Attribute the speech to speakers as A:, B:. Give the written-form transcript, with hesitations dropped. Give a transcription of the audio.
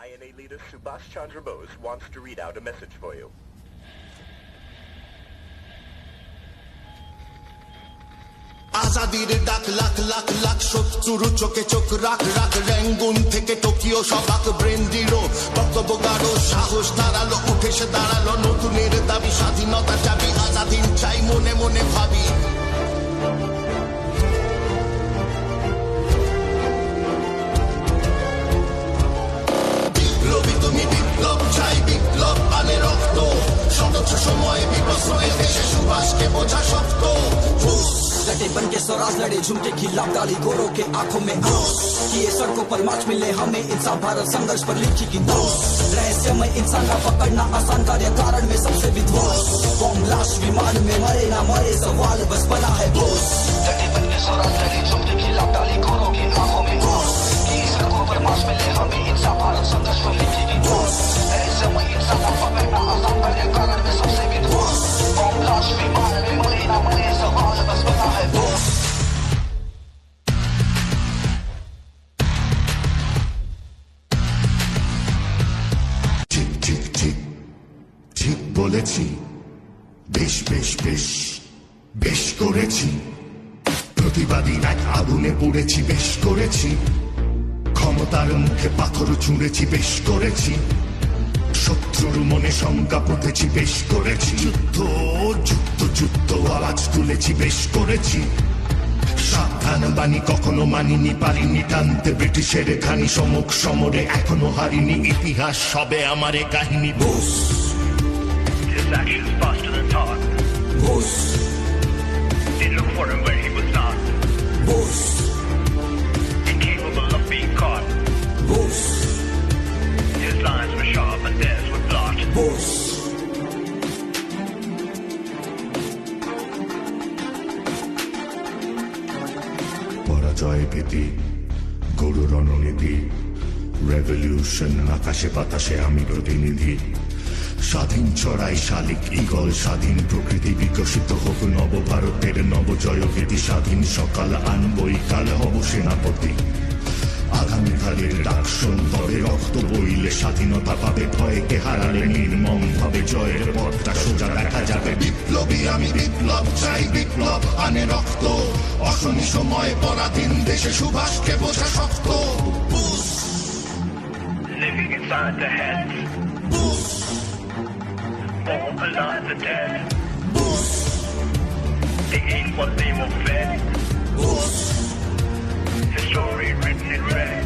A: INA leader Subhash Chandra Bose wants to read out a message for you.
B: আজাদির ডাক লাখ লাখ লাখ শত্রুর চোখে চোখ রাখ রাখ র্যাঙ্গুন থেকে টোকিও সবাক ব্রেন্ডিরো বক্তব্য গাঢ় সাহস ধারালো উঠে সে দাঁড়ালো নতুনের দাবি স্বাধীনতা চাবি আজাদিন চাই মনে মনে ভাবি বিপ্লবী তুমি বিপ্লব চাই বিপ্লব আনে রক্ত সদস্য সময় বিপস্ত দেশে সুভাষকে বোঝা শক্ত
C: लड़े बन के स्वराज लड़े झुमके खिलाफ डाली गोरों के आंखों में आंस किए सड़कों पर मार्च मिले हमें इंसान भारत संघर्ष पर लिखी की दोष रहस्यमय इंसान का पकड़ना आसान कार्य कारण में सबसे विध्वंस बॉम्ब लाश विमान में मरे ना मरे सवाल बस बना है बोस लड़े बन के स्वराज लड़े झुमके खिलाफ डाली गोरों के आंखों में आंस किए सड़कों पर मार्च मिले हमें इंसान भारत संघर्ष पर लिखी की दोष रहस्यमय इंसान का पकड़ना आसान कार्य कारण में सबसे विध्वंस बॉम्ब लाश विमान में मरे ना मरे सवाल बस बना है बोस
B: ঠিক ঠিক ঠিক ঠিক বলেছি বেশ বেশ বেশ বেশ করেছি প্রতিবাদী এক আগুনে পড়েছি বেশ করেছি ক্ষমতার মুখে পাথর ছুঁড়েছি বেশ করেছি শত্রুর মনে শঙ্কা পুঁতেছি বেশ করেছি যুদ্ধ যুদ্ধ যুদ্ধ আওয়াজ তুলেছি বেশ করেছি সাবধান বাণী কখনো মানিনি পারিনি টানতে ব্রিটিশের খানি সমুখ সমরে এখনো হারিনি ইতিহাস সবে আমারে কাহিনী Bose
D: His actions faster than thought.
C: Bose
D: They look for him where he was not.
C: Bose
D: Incapable of being caught.
C: Bose
D: His lines were sharp and theirs were blot.
C: Bose
B: পরাজয় ভীতি গরু রণনীতি রেভলিউশন আকাশে বাতাসে আমি প্রতিনিধি স্বাধীন চড়াই শালিক ইগল স্বাধীন প্রকৃতি বিকশিত হোক নবভারতের নবজয়ভীতি স্বাধীন সকাল আনবই কাল হব সেনাপতি আগামীকালের ডাকশন তরে রক্ত বইলে স্বাধীনতা পাবে ভয়কে হারালে নির্মম ভাবে জয়ের পথটা সোজা দেখা যাবে বিপ্লবী আমি বিপ্লব চাই বিপ্লব আনে রক্ত অশনি সময় পরাধীন দেশে সুভাষকে বোঝা শক্ত
D: Living inside the heads. Born alive the dead. They ate what they were fed. History written in red.